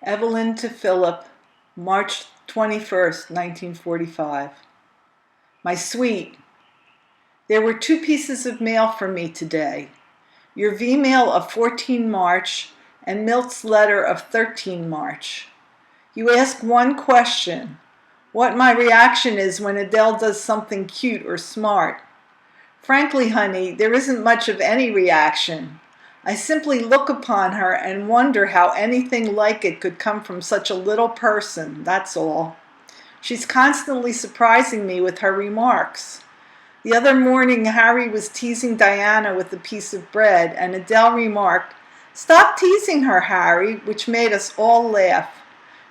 Evelyn to Philip, March 21st, 1945. My sweet, there were 2 pieces of mail for me today. Your V-mail of 14 March and Milt's letter of 13 March. You ask one question, what my reaction is when Adele does something cute or smart. Frankly, honey, there isn't much of any reaction. I simply look upon her and wonder how anything like it could come from such a little person, that's all. She's constantly surprising me with her remarks. The other morning, Harry was teasing Diana with a piece of bread, and Adele remarked, "Stop teasing her, Harry," which made us all laugh.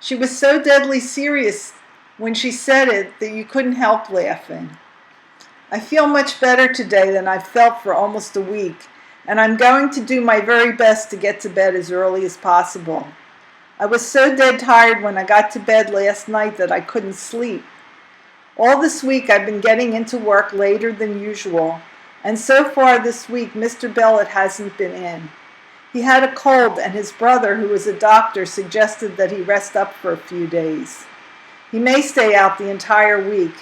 She was so deadly serious when she said it that you couldn't help laughing. I feel much better today than I've felt for almost a week, and I'm going to do my very best to get to bed as early as possible. I was so dead tired when I got to bed last night that I couldn't sleep. All this week I've been getting into work later than usual, and so far this week Mr. Bellet hasn't been in. He had a cold, and his brother, who is a doctor, suggested that he rest up for a few days. He may stay out the entire week,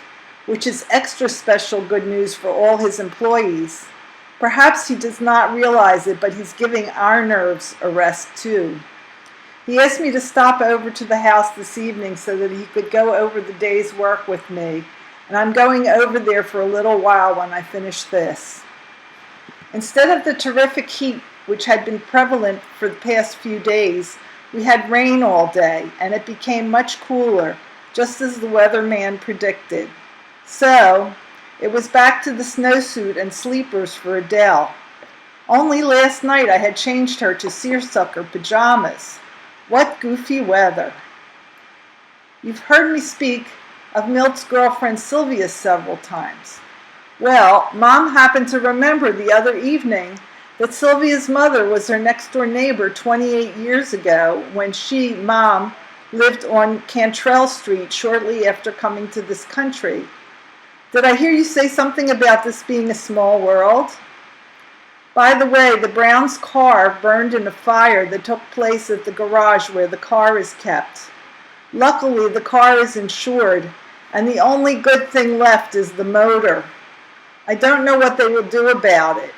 which is extra special good news for all his employees. Perhaps he does not realize it, but he's giving our nerves a rest too. He asked me to stop over to the house this evening so that he could go over the day's work with me, and I'm going over there for a little while when I finish this. Instead of the terrific heat which had been prevalent for the past few days, we had rain all day, and it became much cooler, just as the weatherman predicted. So, it was back to the snowsuit and sleepers for Adele. Only last night I had changed her to seersucker pajamas. What goofy weather. You've heard me speak of Milt's girlfriend Sylvia several times. Well, Mom happened to remember the other evening that Sylvia's mother was her next-door neighbor 28 years ago when she, Mom, lived on Cantrell Street shortly after coming to this country. Did I hear you say something about this being a small world? By the way, the Browns' car burned in a fire that took place at the garage where the car is kept. Luckily, the car is insured, and the only good thing left is the motor. I don't know what they will do about it.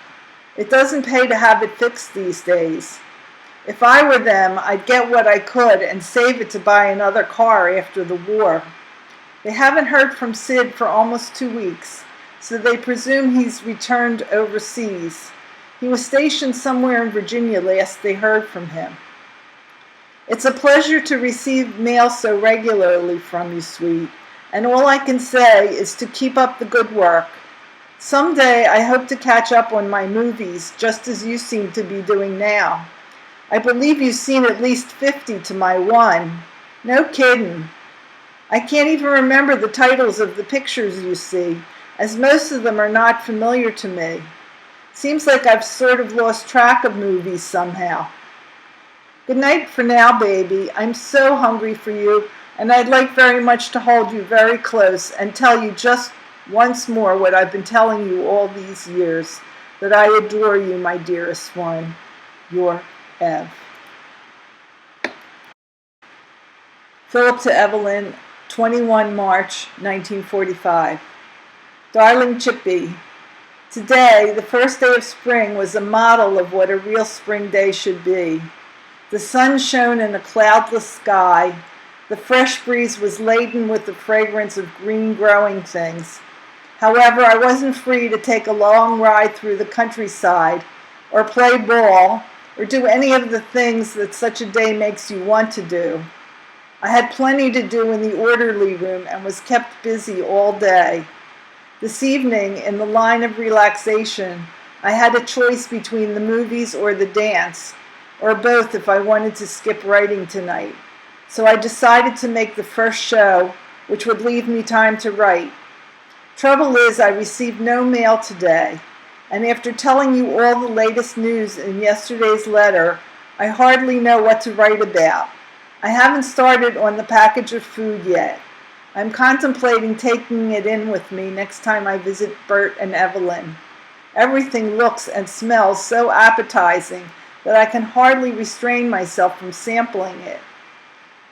It doesn't pay to have it fixed these days. If I were them, I'd get what I could and save it to buy another car after the war. They haven't heard from Sid for almost 2 weeks, so they presume he's returned overseas. He was stationed somewhere in Virginia last they heard from him. It's a pleasure to receive mail so regularly from you, sweet, and all I can say is to keep up the good work. Someday I hope to catch up on my movies, just as you seem to be doing now. I believe you've seen at least 50 to my 1. No kidding. I can't even remember the titles of the pictures you see, as most of them are not familiar to me. Seems like I've sort of lost track of movies somehow. Good night for now, baby. I'm so hungry for you, and I'd like very much to hold you very close and tell you just once more what I've been telling you all these years, that I adore you, my dearest one. Your Ev. Philip to Evelyn, 21 March 1945. Darling Chippy, today, the first day of spring, was a model of what a real spring day should be. The sun shone in a cloudless sky. The fresh breeze was laden with the fragrance of green growing things. However, I wasn't free to take a long ride through the countryside, or play ball, or do any of the things that such a day makes you want to do. I had plenty to do in the orderly room and was kept busy all day. This evening, in the line of relaxation, I had a choice between the movies or the dance, or both if I wanted to skip writing tonight. So I decided to make the first show, which would leave me time to write. Trouble is, I received no mail today, and after telling you all the latest news in yesterday's letter, I hardly know what to write about. I haven't started on the package of food yet. I'm contemplating taking it in with me next time I visit Bert and Evelyn. Everything looks and smells so appetizing that I can hardly restrain myself from sampling it.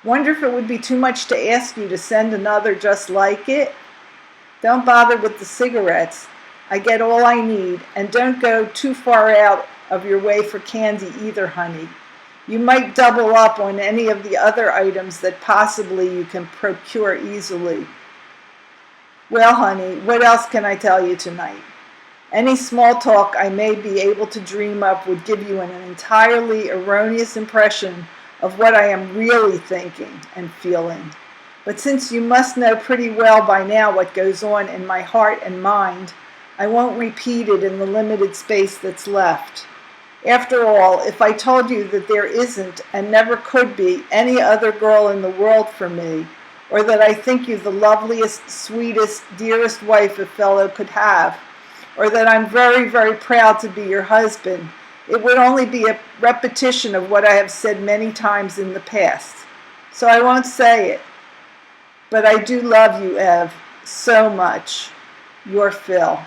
Wonder if it would be too much to ask you to send another just like it? Don't bother with the cigarettes. I get all I need, and don't go too far out of your way for candy either, honey. You might double up on any of the other items that possibly you can procure easily. Well, honey, what else can I tell you tonight? Any small talk I may be able to dream up would give you an entirely erroneous impression of what I am really thinking and feeling. But since you must know pretty well by now what goes on in my heart and mind, I won't repeat it in the limited space that's left. After all, if I told you that there isn't and never could be any other girl in the world for me, or that I think you the loveliest, sweetest, dearest wife a fellow could have, or that I'm very, very proud to be your husband, it would only be a repetition of what I have said many times in the past. So I won't say it. But I do love you, Ev, so much. Your Phil.